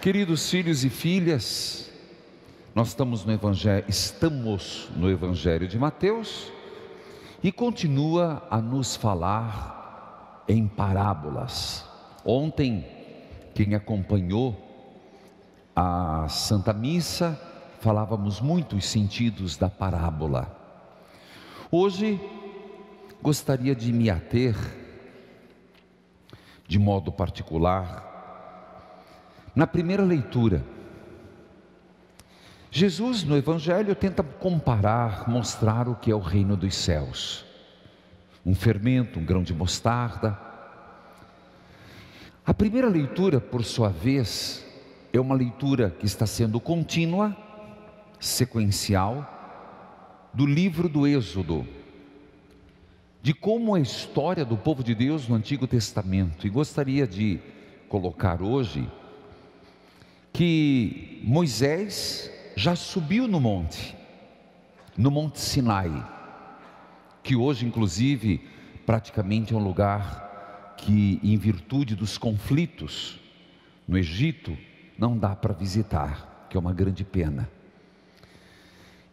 Queridos filhos e filhas, nós estamos no Evangelho de Mateus e continua a nos falar em parábolas. Ontem, quem acompanhou a Santa Missa, falávamos muito os sentidos da parábola. Hoje, gostaria de me ater, de modo particular, na primeira leitura. Jesus no Evangelho tenta comparar, mostrar o que é o reino dos céus. Um fermento, um grão de mostarda. A primeira leitura, por sua vez, é uma leitura que está sendo contínua, sequencial, do livro do Êxodo, de como a história do povo de Deus no Antigo Testamento. E gostaria de colocar hoje que Moisés já subiu no monte Sinai, que hoje inclusive praticamente é um lugar que, em virtude dos conflitos no Egito, não dá para visitar, que é uma grande pena.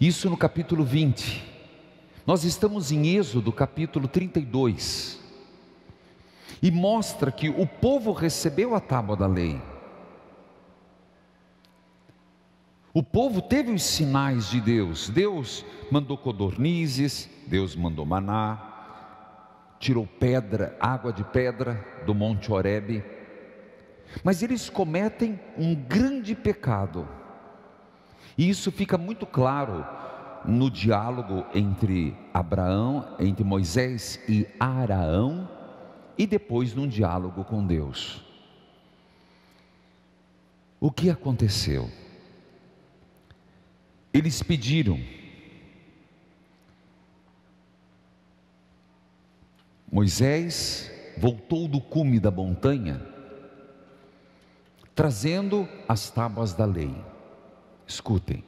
Isso no capítulo 20, nós estamos em Êxodo capítulo 32, e mostra que o povo recebeu a tábua da lei. O povo teve os sinais de Deus. Deus mandou codornizes, Deus mandou maná, tirou pedra, água de pedra do monte Horebe. Mas eles cometem um grande pecado. E isso fica muito claro no diálogo entre Moisés e Araão, e depois num diálogo com Deus. O que aconteceu? Eles pediram. Moisés voltou do cume da montanha, trazendo as tábuas da lei. Escutem.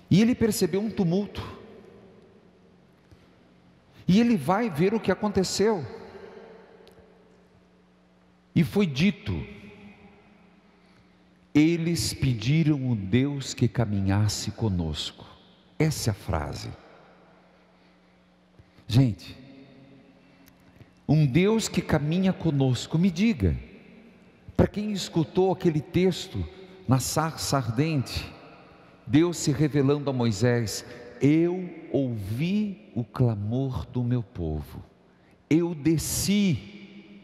E ele percebeu um tumulto. E ele vai ver o que aconteceu. E foi dito: eles pediram o Deus que caminhasse conosco. Essa é a frase. Gente, um Deus que caminha conosco, me diga, para quem escutou aquele texto na sarça ardente, Deus se revelando a Moisés: eu ouvi o clamor do meu povo, eu desci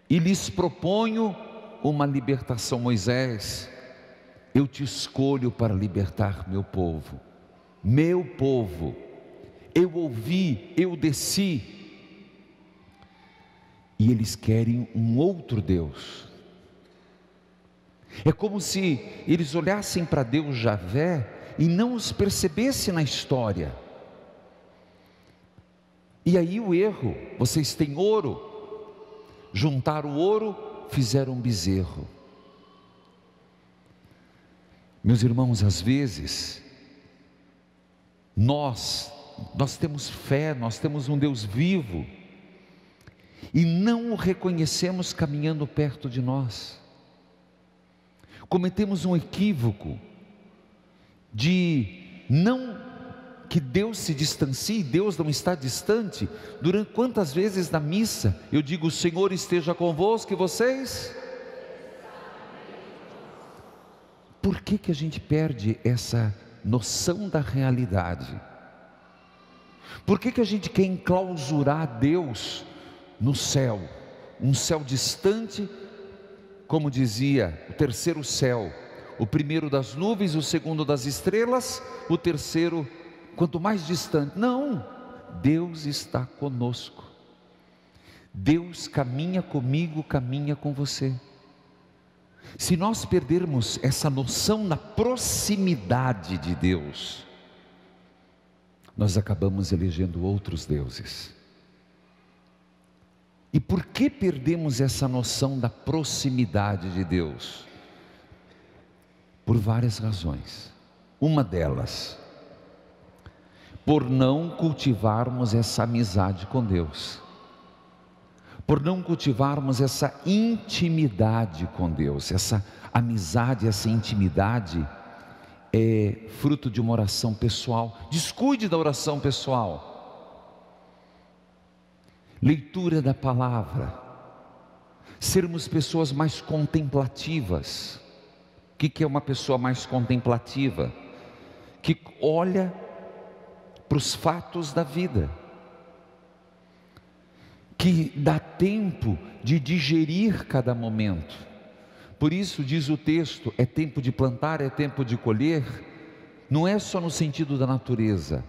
e lhes proponho uma libertação. Moisés, eu te escolho para libertar meu povo, eu ouvi, eu desci. E eles querem um outro Deus. É como se eles olhassem para Deus Javé e não os percebessem na história. E aí o erro: vocês têm ouro, juntaram o ouro, fizeram um bezerro. Meus irmãos, às vezes nós temos fé, nós temos um Deus vivo e não o reconhecemos caminhando perto de nós. Cometemos um equívoco de não que Deus se distancie. Deus não está distante. Durante quantas vezes na missa eu digo: o Senhor esteja convosco, e vocês? Por que a gente perde essa noção da realidade? Por que a gente quer enclausurar Deus no céu, um céu distante, como dizia, o terceiro céu, o primeiro das nuvens, o segundo das estrelas, o terceiro quanto mais distante? Não, Deus está conosco. Deus caminha comigo, caminha com você. Se nós perdermos essa noção da proximidade de Deus, nós acabamos elegendo outros deuses. E por que perdemos essa noção da proximidade de Deus? Por várias razões. Uma delas, por não cultivarmos essa amizade com Deus. por não cultivarmos essa intimidade com Deus. Essa amizade, essa intimidade é fruto de uma oração pessoal. Descuide da oração pessoal. Leitura da palavra, sermos pessoas mais contemplativas. O que é uma pessoa mais contemplativa? Que olha para os fatos da vida, que dá tempo de digerir cada momento. Por isso diz o texto, é tempo de plantar, é tempo de colher. Não é só no sentido da natureza,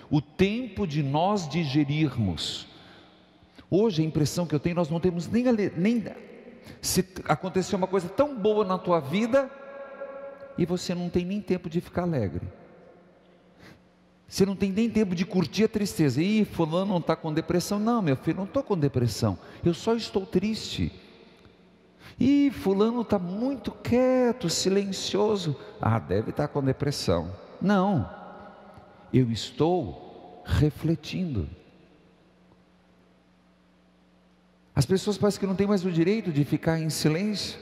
o tempo de nós digerirmos. Hoje a impressão que eu tenho, nós não temos nem se aconteceu uma coisa tão boa na tua vida e você não tem nem tempo de ficar alegre. Você não tem nem tempo de curtir a tristeza. Ih, fulano não está com depressão. Não, meu filho, não estou com depressão, eu só estou triste. Ih, fulano está muito quieto, silencioso. Ah, deve estar com depressão. Não, eu estou refletindo. As pessoas parecem que não têm mais o direito de ficar em silêncio.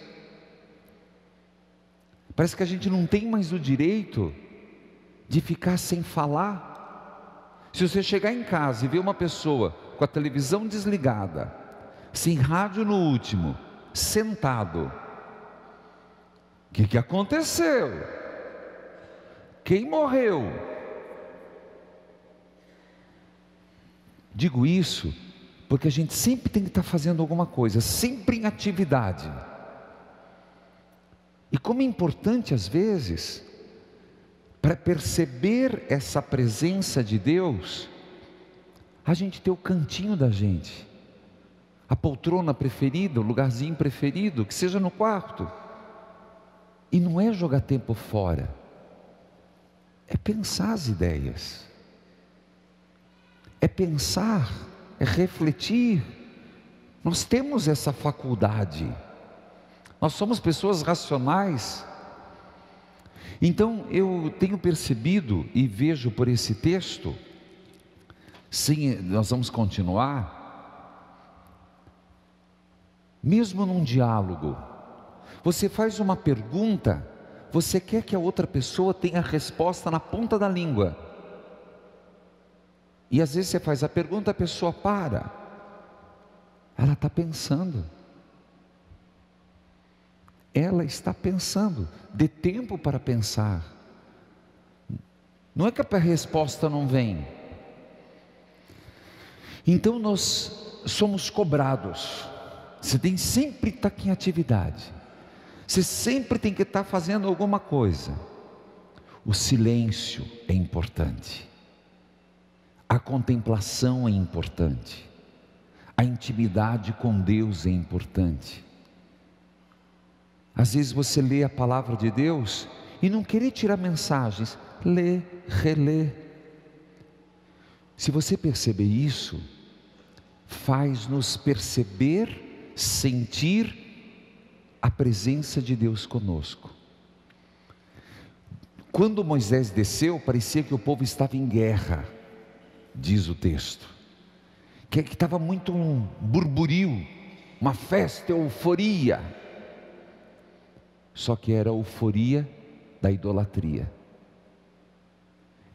Parece que a gente não tem mais o direito de ficar sem falar. Se você chegar em casa e ver uma pessoa com a televisão desligada, sem rádio no último, sentado, o que aconteceu? Quem morreu? Digo isso porque a gente sempre tem que estar fazendo alguma coisa, sempre em atividade. E como é importante às vezes, para perceber essa presença de Deus, a gente ter o cantinho da gente, a poltrona preferida, o lugarzinho preferido, que seja no quarto. E não é jogar tempo fora, é pensar as ideias, é pensar, é refletir. Nós temos essa faculdade, nós somos pessoas racionais. Então eu tenho percebido e vejo por esse texto, sim, nós vamos continuar, mesmo num diálogo, você faz uma pergunta, você quer que a outra pessoa tenha a resposta na ponta da língua, e às vezes você faz a pergunta, a pessoa para, ela está pensando, ela está pensando, dê tempo para pensar. Não é que a resposta não vem. Então nós somos cobrados, você tem sempre que estar em atividade, você sempre tem que estar fazendo alguma coisa. O silêncio é importante, a contemplação é importante, a intimidade com Deus é importante. Às vezes você lê a palavra de Deus e não querer tirar mensagens, lê, relê. Se você perceber isso, faz-nos perceber, sentir a presença de Deus conosco. Quando Moisés desceu, parecia que o povo estava em guerra, diz o texto, que estava muito um burburinho, uma festa, euforia. Só que era a euforia da idolatria,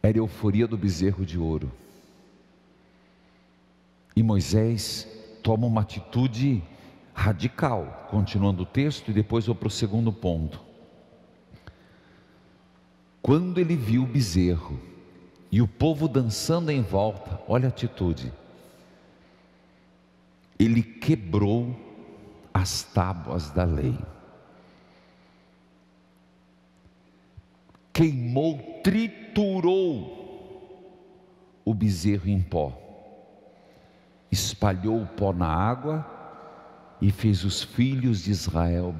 era a euforia do bezerro de ouro. E Moisés toma uma atitude radical, continuando o texto, e depois vou para o segundo ponto. Quando ele viu o bezerro e o povo dançando em volta, olha a atitude, ele quebrou as tábuas da lei, queimou, triturou o bezerro em pó, espalhou o pó na água e fez os filhos de Israel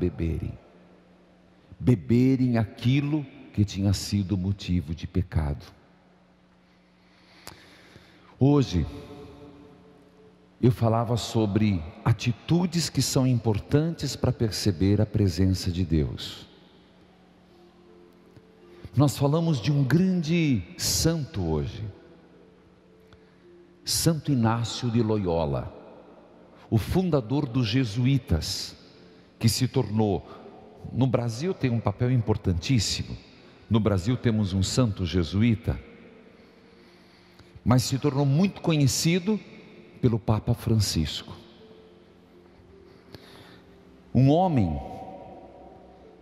beberem aquilo que tinha sido motivo de pecado. Hoje eu falava sobre atitudes que são importantes para perceber a presença de Deus. Nós falamos de um grande santo hoje, Santo Inácio de Loyola, o fundador dos jesuítas, que se tornou, no Brasil tem um papel importantíssimo, no Brasil temos um santo jesuíta, mas se tornou muito conhecido pelo Papa Francisco. Um homem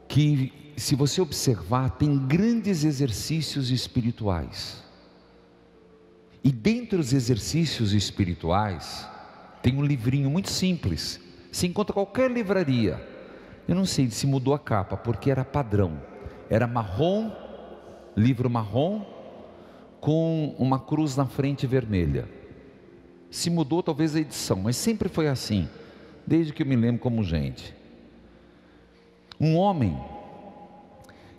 que, se você observar, tem grandes exercícios espirituais. E dentre os exercícios espirituais, tem um livrinho muito simples, se encontra em qualquer livraria. Eu não sei se mudou a capa, porque era padrão, era marrom, livro marrom, com uma cruz na frente vermelha. Se mudou talvez a edição, mas sempre foi assim, desde que eu me lembro como gente. Um homem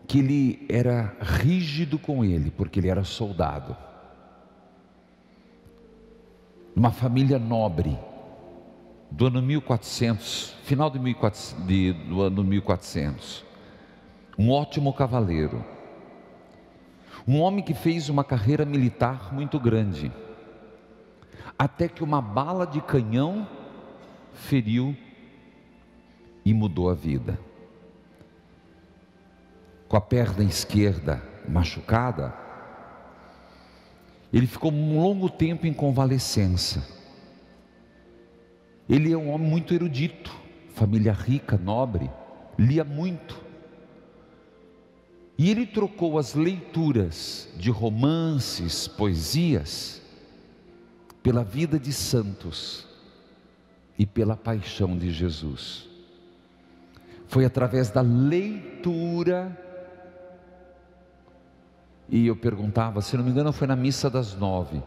que ele era rígido com ele, porque ele era soldado. Uma família nobre, do ano 1400, final do ano 1400. Um ótimo cavaleiro. Um homem que fez uma carreira militar muito grande, até que uma bala de canhão feriu e mudou a vida. Com a perna esquerda machucada, ele ficou um longo tempo em convalescença. Ele é um homem muito erudito, família rica, nobre, lia muito. E ele trocou as leituras de romances, poesias, pela vida de santos e pela paixão de Jesus. Foi através da leitura. E eu perguntava, se não me engano foi na missa das 9,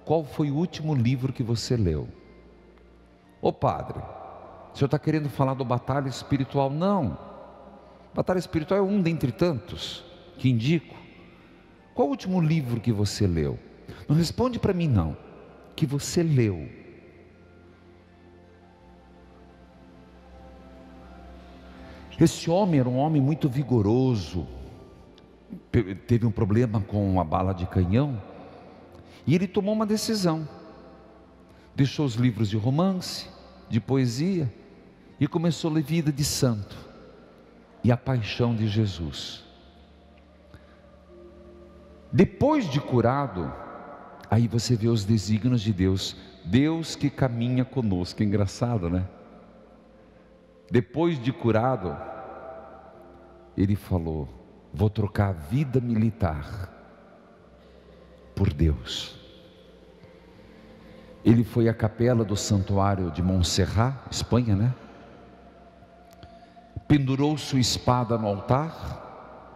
qual foi o último livro que você leu? Ô padre, o senhor está querendo falar do batalha espiritual? Não, batalha espiritual é um dentre tantos que indico. Qual o último livro que você leu? Não responde para mim não, que você leu. Esse homem era um homem muito vigoroso, teve um problema com uma bala de canhão, e ele tomou uma decisão, deixou os livros de romance, de poesia, e começou a ler vida de santo, e a paixão de Jesus. Depois de curado, aí você vê os desígnios de Deus, Deus que caminha conosco, engraçado, né? Depois de curado, ele falou, vou trocar a vida militar por Deus. Ele foi à capela do santuário de Montserrat, Espanha, né? Pendurou sua espada no altar,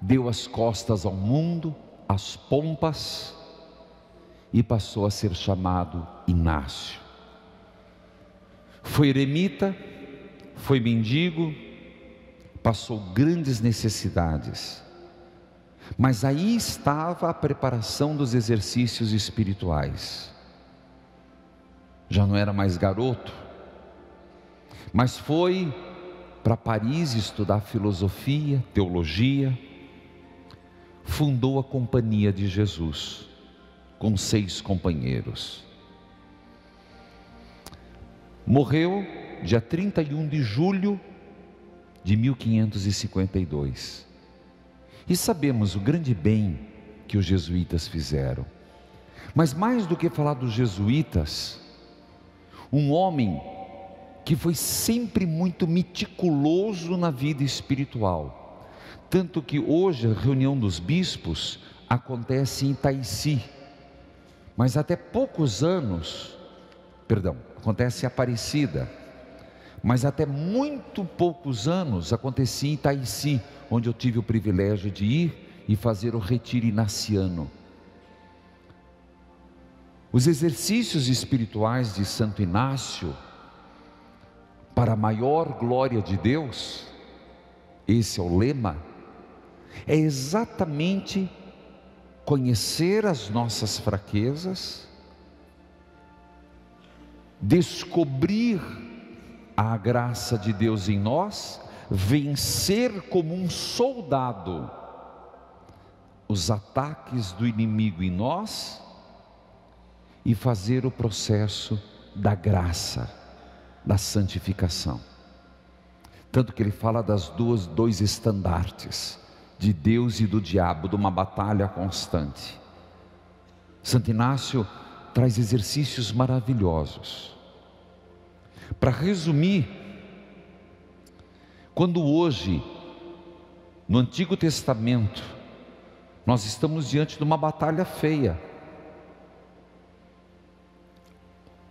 deu as costas ao mundo, às pompas, e passou a ser chamado Inácio. Foi eremita, foi mendigo, passou grandes necessidades, mas aí estava a preparação dos exercícios espirituais. Já não era mais garoto, mas foi para Paris estudar filosofia, teologia, fundou a Companhia de Jesus, com 6 companheiros. Morreu dia 31 de julho de 1552. E sabemos o grande bem que os jesuítas fizeram. Mas mais do que falar dos jesuítas, um homem que foi sempre muito meticuloso na vida espiritual. Tanto que hoje a reunião dos bispos acontece em Itaici. Mas até poucos anos, acontece em Aparecida. Mas até muito poucos anos acontecia em Itaici, onde eu tive o privilégio de ir e fazer o retiro inaciano. Os exercícios espirituais de Santo Inácio, para a maior glória de Deus, esse é o lema, é exatamente conhecer as nossas fraquezas, descobrir a graça de Deus em nós, vencer como um soldado os ataques do inimigo em nós e fazer o processo da graça, da santificação. Tanto que ele fala das dois estandartes, de Deus e do diabo, de uma batalha constante. Santo Inácio traz exercícios maravilhosos. Para resumir, quando hoje, no Antigo Testamento, nós estamos diante de uma batalha feia,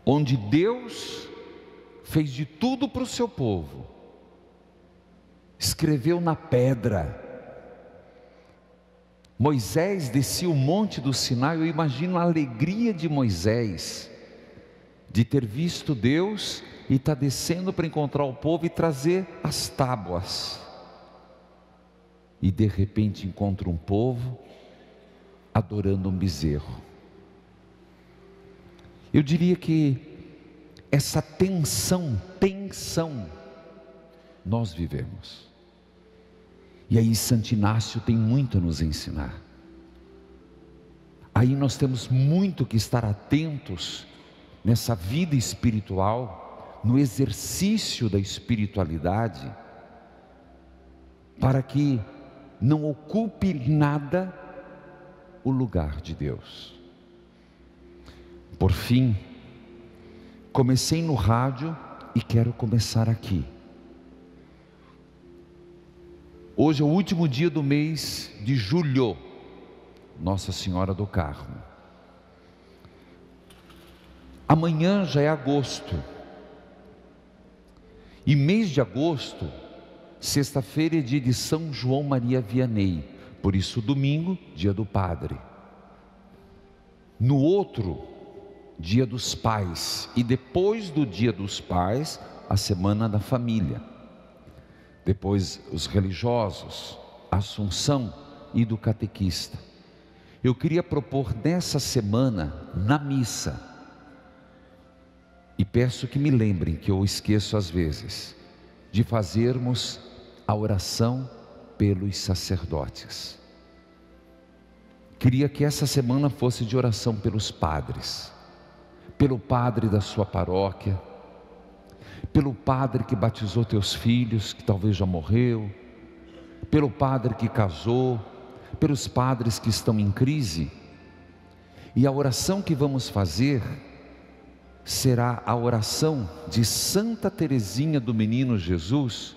onde Deus fez de tudo para o seu povo, escreveu na pedra. Moisés descia o monte do Sinai. Eu imagino a alegria de Moisés, de ter visto Deus e estar descendo para encontrar o povo e trazer as tábuas. E de repente encontra um povo adorando um bezerro. Eu diria que essa tensão nós vivemos. E aí Santo Inácio tem muito a nos ensinar. Aí nós temos muito que estar atentos nessa vida espiritual, no exercício da espiritualidade, para que não ocupe nada o lugar de Deus. Por fim, comecei no rádio e quero começar aqui. Hoje é o último dia do mês de julho, Nossa Senhora do Carmo. Amanhã já é agosto. E mês de agosto, sexta-feira é dia de São João Maria Vianney. Por isso domingo, dia do Padre. No outro, dia dos Pais. E depois do dia dos Pais, a Semana da Família. Depois os religiosos, a Assunção e do catequista. Eu queria propor nessa semana, na missa, e peço que me lembrem, que eu esqueço às vezes, de fazermos a oração pelos sacerdotes. Queria que essa semana fosse de oração pelos padres, pelo padre da sua paróquia, pelo padre que batizou teus filhos, que talvez já morreu, pelo padre que casou, pelos padres que estão em crise. E a oração que vamos fazer será a oração de Santa Teresinha do Menino Jesus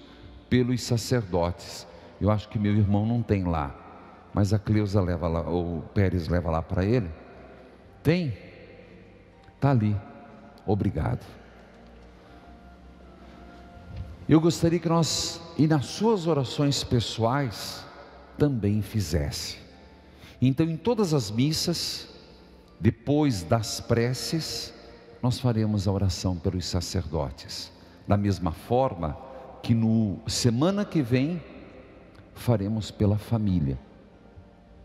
pelos sacerdotes. Eu acho que meu irmão não tem lá, mas a Cleusa leva lá, ou o Pérez leva lá para ele. Tem? Está ali. Obrigado. Eu gostaria que nós, e nas suas orações pessoais, também fizesse. Então, em todas as missas, depois das preces, nós faremos a oração pelos sacerdotes. Da mesma forma que no semana que vem, faremos pela família.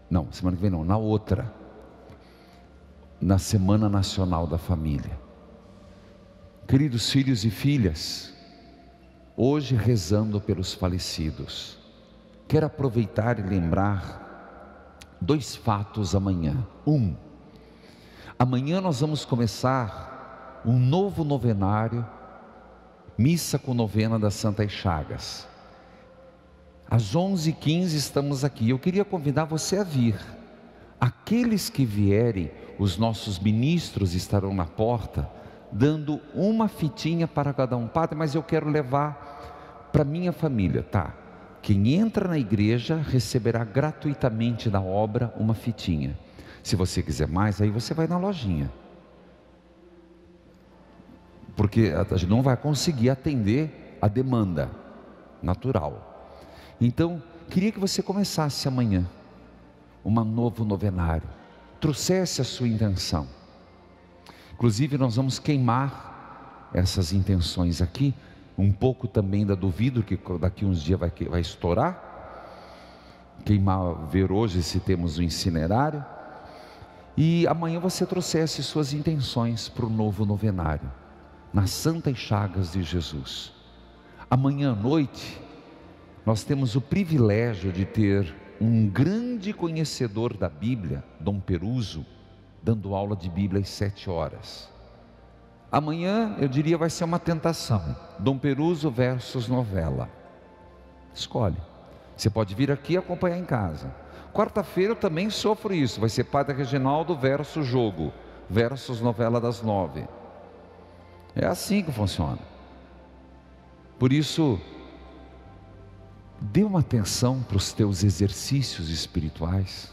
Não, semana que vem não, na outra. Na Semana Nacional da Família. Queridos filhos e filhas, hoje rezando pelos falecidos, quero aproveitar e lembrar dois fatos amanhã. Amanhã nós vamos começar um novo novenário, missa com novena das Santas Chagas. Às 11h15 estamos aqui. Eu queria convidar você a vir. Aqueles que vierem, os nossos ministros estarão na porta, dando uma fitinha para cada um. Padre, mas eu quero levar para minha família. Tá, quem entra na igreja receberá gratuitamente da obra uma fitinha. Se você quiser mais, aí você vai na lojinha, porque a gente não vai conseguir atender a demanda natural. Então, queria que você começasse amanhã um novo novenário, trouxesse a sua intenção. Inclusive nós vamos queimar essas intenções aqui, um pouco também da duvido que daqui uns dias vai estourar, queimar, ver hoje se temos um incinerário, e amanhã você trouxesse suas intenções para o novo novenário, nas Santas Chagas de Jesus. Amanhã à noite, nós temos o privilégio de ter um grande conhecedor da Bíblia, Dom Peruso, dando aula de Bíblia às 7 horas. Amanhã, eu diria, vai ser uma tentação. Dom Peruso versus novela. Escolhe. Você pode vir aqui e acompanhar em casa. Quarta-feira eu também sofro isso. Vai ser Padre Reginaldo versus jogo, versus novela das 9. É assim que funciona. Por isso, dê uma atenção para os teus exercícios espirituais.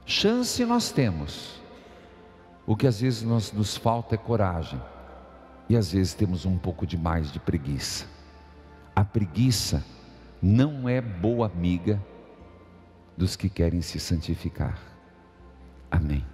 Chance nós temos. O que às vezes nos falta é coragem. E às vezes temos um pouco demais de preguiça. A preguiça não é boa amiga dos que querem se santificar. Amém.